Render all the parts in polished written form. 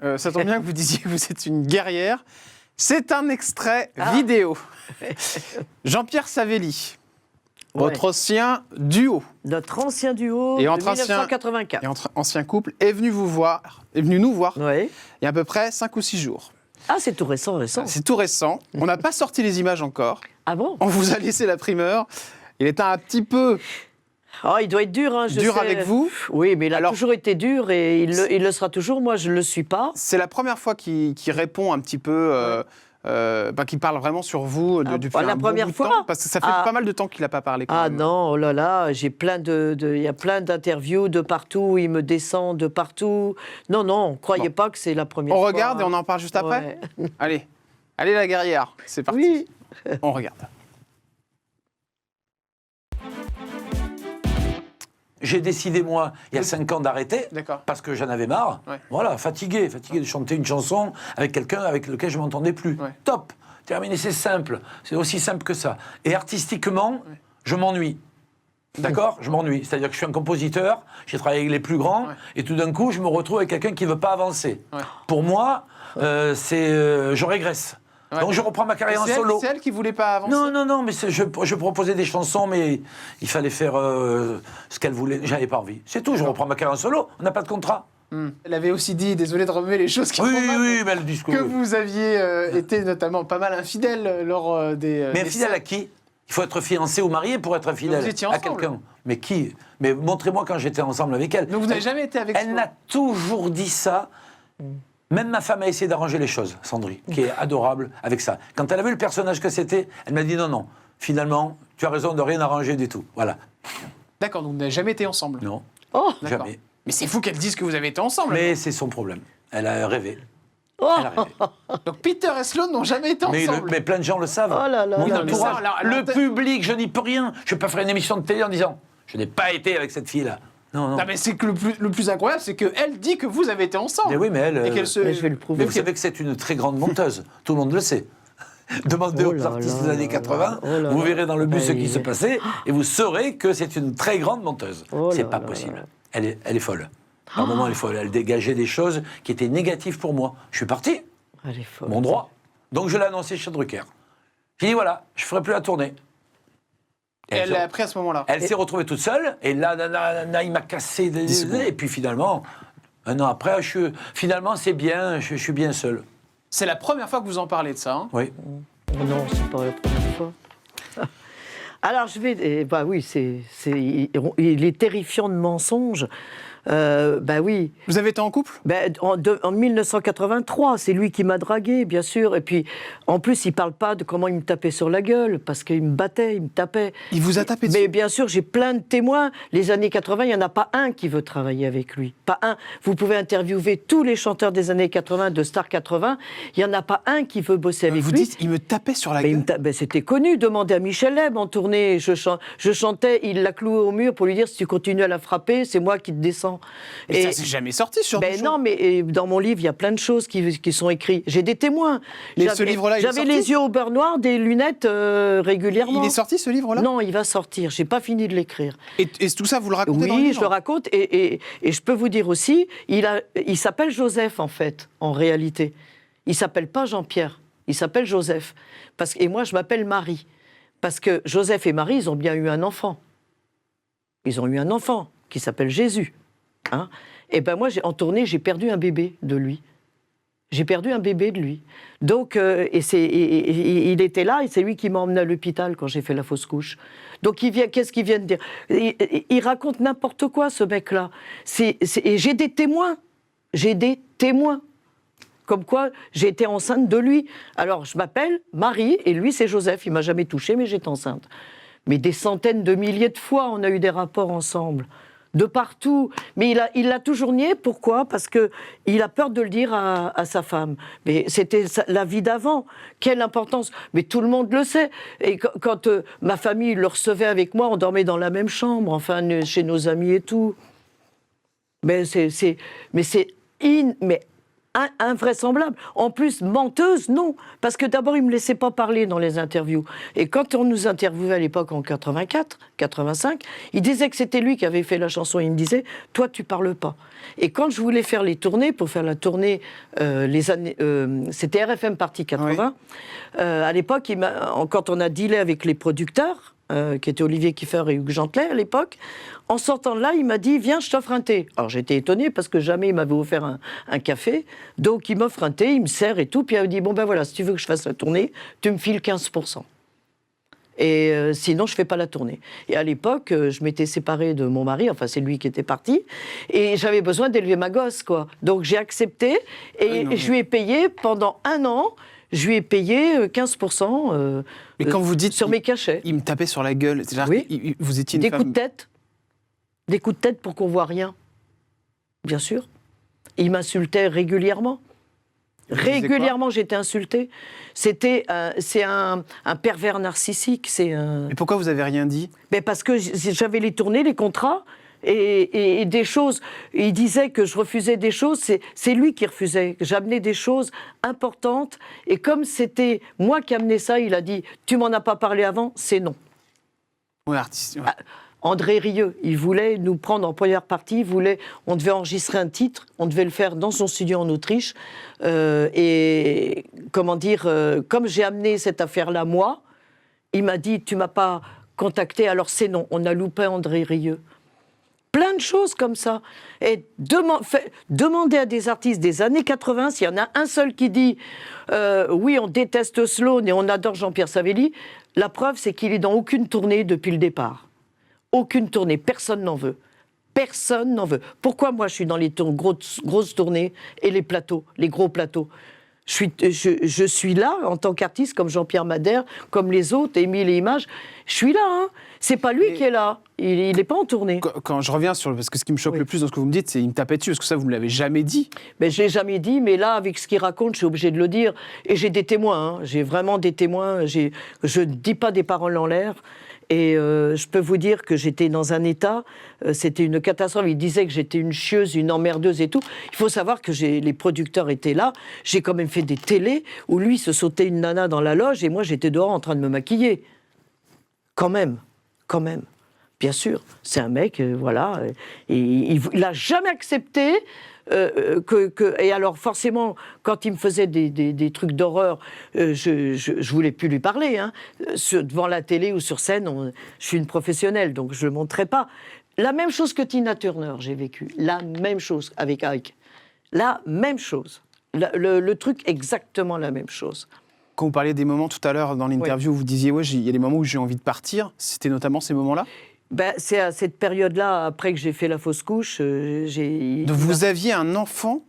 Ça tombe bien que vous disiez que vous êtes une guerrière. C'est un extrait vidéo. Jean-Pierre Savelli, votre ancien duo. Notre ancien duo Et de entre 1984. Et entre ancien couple est venu nous voir il y a à peu près 5 ou 6 jours. Ah, c'est tout récent. C'est tout récent. On n'a pas sorti les images encore. Ah bon? On vous a laissé la primeur. Il est un petit peu Oh, il doit être dur, hein, je dur sais. avec vous. Oui, mais il a Alors, toujours été dur et il le sera toujours. Moi, je ne le suis pas. c'est la première fois qu'il répond un petit peu, qu'il parle vraiment sur vous depuis la un bon première bout de fois temps, parce que ça fait pas mal de temps qu'il n'a pas parlé. Quand même. Non, oh là là, j'ai plein il y a plein d'interviews de partout, il me descend de partout. Non, croyez pas que c'est la première fois. On regarde et on en parle juste après. Ouais. Allez la guerrière, c'est parti. Oui. On regarde. J'ai décidé, moi, il y a 5 ans d'arrêter, D'accord. parce que j'en avais marre. Ouais. Voilà, fatigué de chanter une chanson avec quelqu'un avec lequel je ne m'entendais plus. Ouais. Top, terminé, c'est simple. C'est aussi simple que ça. Et artistiquement, je m'ennuie. D'accord? Je m'ennuie. C'est-à-dire que je suis un compositeur, j'ai travaillé avec les plus grands, et tout d'un coup, je me retrouve avec quelqu'un qui ne veut pas avancer. Ouais. Pour moi, je régresse. Ouais. Donc je reprends ma carrière en solo. C'est elle qui voulait pas avancer. Non, mais je proposais des chansons, mais il fallait faire ce qu'elle voulait. J'avais pas envie. C'est tout, je reprends ma carrière en solo. On n'a pas de contrat. Elle avait aussi dit, désolé de remuer les choses qui Oui, mais elle dit que vous aviez été notamment pas mal infidèle lors des... Mais infidèle à qui? Il faut être fiancé ou marié pour être infidèle à quelqu'un. Mais qui? Mais montrez-moi quand j'étais ensemble avec elle. Donc vous n'avez jamais été avec elle n'a toujours dit ça. Même ma femme a essayé d'arranger les choses, Sandry, qui est adorable avec ça. Quand elle a vu le personnage que c'était, elle m'a dit non, finalement, tu as raison de rien arranger du tout. Voilà. D'accord, donc vous n'avez jamais été ensemble? Non, jamais. Mais c'est fou qu'elle dise que vous avez été ensemble. Mais c'est son problème. Elle a rêvé. Oh. Elle a rêvé. Donc Peter et Sloan n'ont jamais été ensemble. Mais plein de gens le savent. Oh là là. Mon là entourage, là. le public, je n'y peux rien. Je ne vais pas faire une émission de télé en disant je n'ai pas été avec cette fille-là. Non. Mais c'est que le plus incroyable, c'est qu'elle dit que vous avez été ensemble. Mais oui, mais elle... Et qu'elle Mais je vais le prouver. Mais vous savez que c'est une très grande monteuse. Tout le monde le sait. Demandez aux artistes des années 80, vous verrez dans le bus ce qui se passait, et vous saurez que c'est une très grande monteuse. C'est pas possible. Elle est folle. Par un moment, elle est folle. Elle dégageait des choses qui étaient négatives pour moi. Je suis parti. Elle est folle. Mon droit. Donc je l'ai annoncé chez Drucker. J'ai dit voilà, je ne ferai plus la tournée. Elle l'a appris à ce moment-là. Elle s'est retrouvée toute seule, et là, il m'a cassé et puis finalement, un an après, finalement, c'est bien, je suis bien seul. C'est la première fois que vous en parlez de ça, hein? Oui. Non, c'est pas la première fois. Alors, oui, il est terrifiant de mensonges. Oui. Vous avez été en couple? En 1983, c'est lui qui m'a dragué, bien sûr. Et puis, en plus, il ne parle pas de comment il me tapait sur la gueule, parce qu'il me battait, il me tapait. Il vous a tapé dessus? Mais bien sûr, j'ai plein de témoins. Les années 80, il n'y en a pas un qui veut travailler avec lui. Pas un. Vous pouvez interviewer tous les chanteurs des années 80, de Star 80. Il n'y en a pas un qui veut bosser avec lui. Vous dites, il me tapait sur la gueule? C'était connu. Demandez à Michel Leb en tournée. Je chantais, il l'a cloué au mur pour lui dire si tu continues à la frapper, c'est moi qui te descends. Mais ça, c'est jamais sorti sur le show. Non, mais dans mon livre, il y a plein de choses qui sont écrites. J'ai des témoins. Mais ce livre-là, il est J'avais sorti? les yeux au beurre noir, des lunettes régulièrement. Il est sorti, ce livre-là? Non, il va sortir. J'ai pas fini de l'écrire. Et tout ça, vous le racontez dans le livre? Oui, je le raconte. Et je peux vous dire aussi, il s'appelle Joseph, en fait, en réalité. Il s'appelle pas Jean-Pierre. Il s'appelle Joseph. Et moi, je m'appelle Marie. Parce que Joseph et Marie, ils ont bien eu un enfant. Ils ont eu un enfant qui s'appelle Jésus. Hein? Et ben moi, en tournée, j'ai perdu un bébé de lui. J'ai perdu un bébé de lui. Donc, il était là, et c'est lui qui m'a emmené à l'hôpital quand j'ai fait la fausse couche. Donc, qu'est-ce qu'il vient de dire? Il raconte n'importe quoi, ce mec-là. Et j'ai des témoins. J'ai des témoins. Comme quoi, j'ai été enceinte de lui. Alors, je m'appelle Marie, et lui, c'est Joseph. Il m'a jamais touchée, mais j'étais enceinte. Mais des centaines de milliers de fois, on a eu des rapports ensemble. De partout. Mais il l'a toujours nié. Pourquoi? Parce qu'il a peur de le dire à sa femme. Mais c'était la vie d'avant. Quelle importance? Mais tout le monde le sait. Et quand ma famille le recevait avec moi, on dormait dans la même chambre, enfin, chez nos amis et tout. Mais c'est invraisemblable. En plus, menteuse, non. Parce que d'abord, il ne me laissait pas parler dans les interviews. Et quand on nous interviewait à l'époque en 84, 85, il disait que c'était lui qui avait fait la chanson. Il me disait, toi, tu parles pas. Et quand je voulais faire les tournées, pour faire la tournée, c'était RFM Party 80, oui. À l'époque, quand on a dealé avec les producteurs, qui étaient Olivier Kiefer et Hugues Gentelet à l'époque, en sortant de là, il m'a dit « Viens, je t'offre un thé ». Alors j'étais étonnée parce que jamais il m'avait offert un café. Donc il m'offre un thé, il me sert et tout. Puis il m'a dit « Bon ben voilà, si tu veux que je fasse la tournée, tu me files 15%. Et sinon, je ne fais pas la tournée. » Et à l'époque, je m'étais séparée de mon mari, enfin c'est lui qui était parti, et j'avais besoin d'élever ma gosse, quoi. Donc j'ai accepté et je lui ai payé pendant 1 an. Je lui ai payé 15% mais quand vous dites sur mes cachets. Il me tapait sur la gueule. Oui. Vous étiez une des femme... coups de tête. Des coups de tête pour qu'on voit rien. Bien sûr. Il m'insultait régulièrement. Régulièrement, j'étais insultée. C'est un pervers narcissique. Mais pourquoi vous avez rien dit ? Mais parce que j'avais les tournées, les contrats. Et des choses, il disait que je refusais des choses, c'est lui qui refusait, que j'amenais des choses importantes, et comme c'était moi qui amenais ça, il a dit, tu m'en as pas parlé avant, c'est non. Oui, artiste. Ouais. André Rieu, il voulait nous prendre en première partie, on devait enregistrer un titre, on devait le faire dans son studio en Autriche, et comment dire, comme j'ai amené cette affaire-là, moi, il m'a dit, tu m'as pas contacté, alors c'est non, on a loupé André Rieu. Plein de choses comme ça. Et demander à des artistes des années 80, s'il y en a un seul qui dit oui, on déteste Sloan et on adore Jean-Pierre Savelli, la preuve, c'est qu'il est dans aucune tournée depuis le départ. Aucune tournée. Personne n'en veut. Personne n'en veut. Pourquoi moi, je suis dans les grosses tournées et les plateaux, les gros plateaux ? Je suis là en tant qu'artiste, comme Jean-Pierre Madère, comme les autres, Émile et Images. Je suis là, hein. C'est pas lui qui est là. Il n'est pas en tournée. Quand je reviens sur... Parce que ce qui me choque le plus dans ce que vous me dites, c'est qu'il me tapait dessus, parce que ça, vous ne me l'avez jamais dit. Mais je ne l'ai jamais dit, mais là, avec ce qu'il raconte, je suis obligée de le dire. Et j'ai des témoins, hein. J'ai vraiment des témoins. Je ne dis pas des paroles en l'air. Et je peux vous dire que j'étais dans un état, c'était une catastrophe. Il disait que j'étais une chieuse, une emmerdeuse et tout. Il faut savoir que les producteurs étaient là. J'ai quand même fait des télés où lui se sautait une nana dans la loge et moi j'étais dehors en train de me maquiller. Quand même. Bien sûr, c'est un mec, voilà. Et il n'a jamais accepté et alors forcément, quand il me faisait des trucs d'horreur, je voulais plus lui parler. Hein. Devant la télé ou sur scène, je suis une professionnelle, donc je le montrais pas. La même chose que Tina Turner, j'ai vécu. La même chose avec Ike. La même chose. Le truc, exactement la même chose. Quand vous parliez des moments tout à l'heure dans l'interview, où vous disiez, il y a des moments où j'ai envie de partir. C'était notamment ces moments-là ? C'est à cette période-là, après que j'ai fait la fausse couche, Donc vous aviez un enfant ?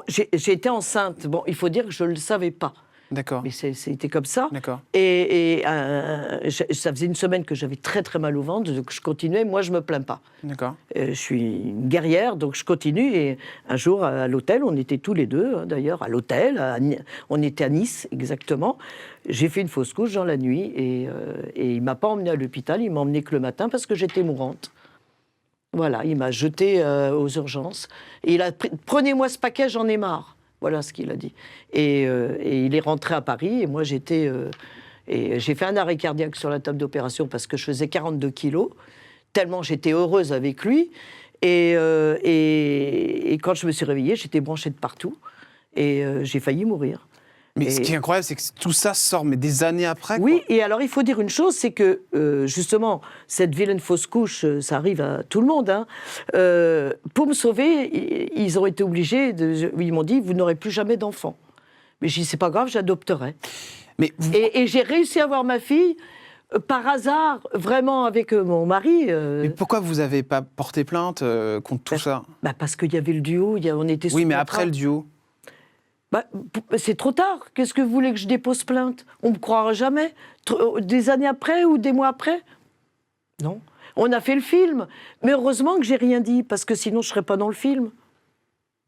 J'ai été enceinte. Bon, il faut dire que je ne le savais pas. D'accord. Mais c'était comme ça. D'accord. Et ça faisait 1 semaine que j'avais très très mal au ventre, donc je continuais. Moi, je me plains pas. D'accord. Je suis une guerrière, donc je continue. Et un jour, à l'hôtel, on était tous les deux, hein, d'ailleurs, à l'hôtel. On était à Nice, exactement. J'ai fait une fausse couche dans la nuit et il m'a pas emmenée à l'hôpital. Il m'a emmenée que le matin parce que j'étais mourante. Voilà, il m'a jetée aux urgences. Et il a dit « Prenez-moi ce paquet, j'en ai marre ». Voilà ce qu'il a dit. Et il est rentré à Paris, et moi j'étais... et j'ai fait un arrêt cardiaque sur la table d'opération parce que je faisais 42 kilos, tellement j'étais heureuse avec lui. Et quand je me suis réveillée, j'étais branchée de partout, et j'ai failli mourir. Mais ce qui est incroyable, c'est que tout ça sort mais des années après. Oui, quoi. et alors il faut dire une chose, c'est que justement, cette vilaine fausse couche, ça arrive à tout le monde. Hein. Pour me sauver, ils ont été obligés, ils m'ont dit, vous n'aurez plus jamais d'enfant. Mais j'ai dit, c'est pas grave, j'adopterai. Mais et j'ai réussi à avoir ma fille, par hasard, vraiment avec mon mari. Mais pourquoi vous n'avez pas porté plainte contre tout ça ? Parce qu'il y avait le duo, on était sous Oui, mais contrat. après le duo. C'est trop tard. Qu'est-ce que vous voulez que je dépose plainte ? On ne me croira jamais. Des années après ou des mois après ? Non. On a fait le film. Mais heureusement que j'ai rien dit, parce que sinon je ne serais pas dans le film.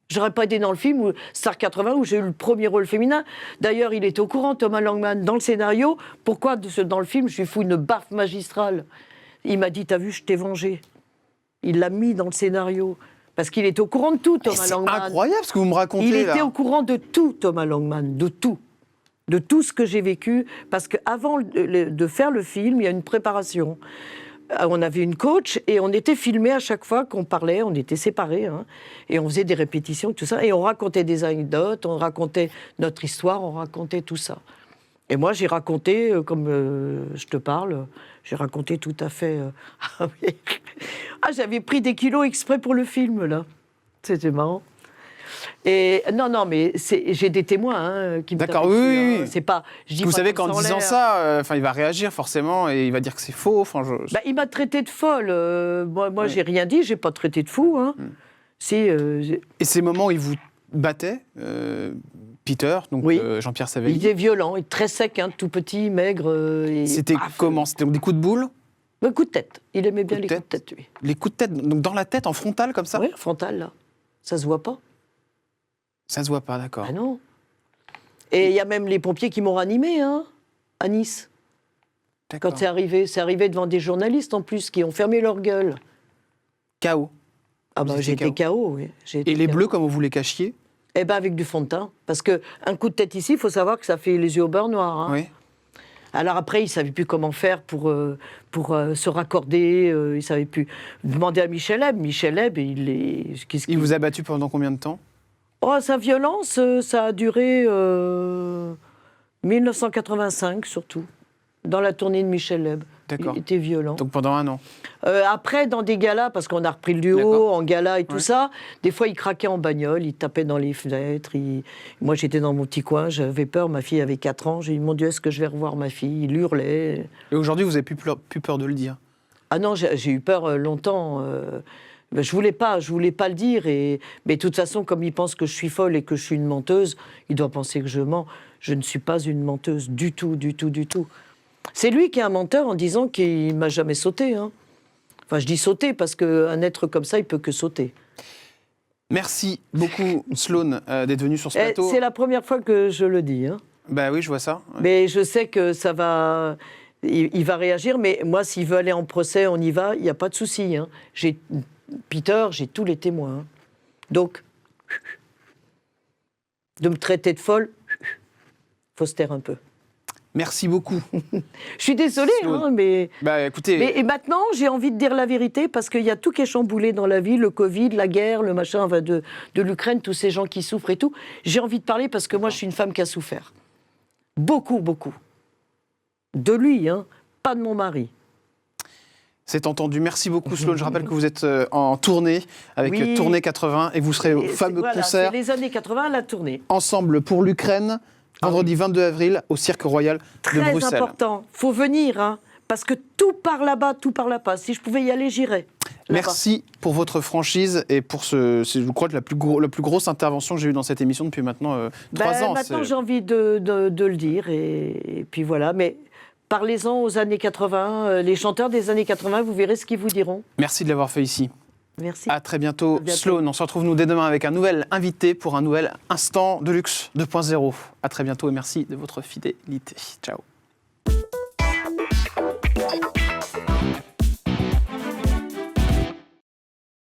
J'aurais pas été dans le film Star 80 où j'ai eu le premier rôle féminin. D'ailleurs, il était au courant, Thomas Langman, dans le scénario. Pourquoi dans le film, je lui fous une baffe magistrale ? Il m'a dit, t'as vu, je t'ai vengé. Il l'a mis dans le scénario. Parce qu'il était au courant de tout, Mais Thomas c'est Langman. incroyable ce que vous me racontez Il là. était au courant de tout, Thomas Langman, de tout. De tout ce que j'ai vécu. Parce qu'avant de faire le film, il y a une préparation. On avait une coach et on était filmés à chaque fois qu'on parlait, on était séparés. Hein, et on faisait des répétitions, tout ça. Et on racontait des anecdotes, on racontait notre histoire, on racontait tout ça. Et moi, j'ai raconté, comme je te parle, j'ai raconté tout à fait... ah oui. Ah, j'avais pris des kilos exprès pour le film, là. C'était marrant. Et non, mais j'ai des témoins hein, qui me D'accord, tapent dessus, oui. hein. C'est pas... je dis Vous pas savez comme qu'en en disant l'air. ça, il va réagir forcément et il va dire que c'est faux. Enfin, Bah, il m'a traité de folle. Moi, Ouais. j'ai rien dit, j'ai pas traité de fou. Hein. Si, Et ces moments où il vous battait, Peter, donc Oui. Jean-Pierre il Savelli, était violent, il était très sec, hein, tout petit, maigre. Et c'était paf, comment? C'était des coups de boule? Un coup de tête. Il aimait bien Coup de les coups de tête, lui. Les coups de tête, donc dans la tête, en frontal comme ça? Oui, frontal, là. Ça se voit pas. Ça se voit pas, d'accord. Ah non. Et il y a même les pompiers qui m'ont ranimé, hein, à Nice. D'accord. Quand c'est arrivé devant des journalistes, en plus, qui ont fermé leur gueule. KO. Ah bah, Vous étiez j'étais KO, oui. J'ai été Et les KO. bleus, comment vous les cachiez? Eh ben avec du fond de teint. Parce qu'un coup de tête ici, il faut savoir que ça fait les yeux au beurre noir. Hein. Oui. Alors après, il ne savait plus comment faire pour se raccorder. Il ne savait plus. Demander à Michel Hebb. Michel Hebb, Il vous a battu pendant combien de temps? Oh, sa violence, ça a duré 1985 surtout. Dans la tournée de Michel Hebb. D'accord. Il était violent. Donc pendant un an. Après, dans des galas, parce qu'on a repris le duo D'accord. en gala et tout Ouais. ça, des fois, il craquait en bagnole, il tapait dans les fenêtres. Moi, j'étais dans mon petit coin, j'avais peur. Ma fille avait 4 ans. J'ai dit, mon Dieu, est-ce que je vais revoir ma fille? Il hurlait. Et aujourd'hui, vous avez plus peur de le dire? Ah non, j'ai eu peur longtemps. Je voulais pas le dire. Mais de toute façon, comme il pense que je suis folle et que je suis une menteuse, il doit penser que je mens. Je ne suis pas une menteuse du tout, du tout, du tout. C'est lui qui est un menteur en disant qu'il m'a jamais sauté. Hein. Enfin, je dis sauter parce qu'un être comme ça, il peut que sauter. Merci beaucoup, Sloan, d'être venu sur ce Et plateau. c'est la première fois que je le dis. Hein. Bah oui, je vois ça. Ouais. Mais je sais que ça va... Il va réagir, mais moi, s'il veut aller en procès, on y va, il n'y a pas de souci. Hein. Peter, j'ai tous les témoins. Hein. Donc, de me traiter de folle, faut se taire un peu. Merci beaucoup. Je suis désolée, hein, mais... Bah écoutez, Et maintenant, j'ai envie de dire la vérité parce qu'il y a tout qui est chamboulé dans la vie, le Covid, la guerre, le machin de l'Ukraine, tous ces gens qui souffrent et tout. J'ai envie de parler parce que moi, je suis une femme qui a souffert. Beaucoup, beaucoup. De lui, hein, pas de mon mari. c'est entendu. Merci beaucoup, Sloan. Je rappelle que vous êtes en tournée avec Oui. Tournée 80 et vous serez au Et fameux voilà, concert c'est les années 80, la tournée. Ensemble pour l'Ukraine, vendredi 22 avril au Cirque Royal de Très Bruxelles. important. Faut venir, hein, parce que tout part là-bas, tout part là-bas. Si je pouvais y aller, j'irais. Là-bas. Merci pour votre franchise et pour c'est, je crois, la plus grosse intervention que j'ai eue dans cette émission depuis maintenant 3 ans. Maintenant, C'est- j'ai envie de le dire. Et puis voilà. Mais parlez-en aux années 80. Les chanteurs des années 80, vous verrez ce qu'ils vous diront. Merci de l'avoir fait ici. Merci. À très bientôt, À bientôt. Sloan. On se retrouve nous dès demain avec un nouvel invité pour un nouvel Instant de Luxe 2.0. À très bientôt et merci de votre fidélité. Ciao.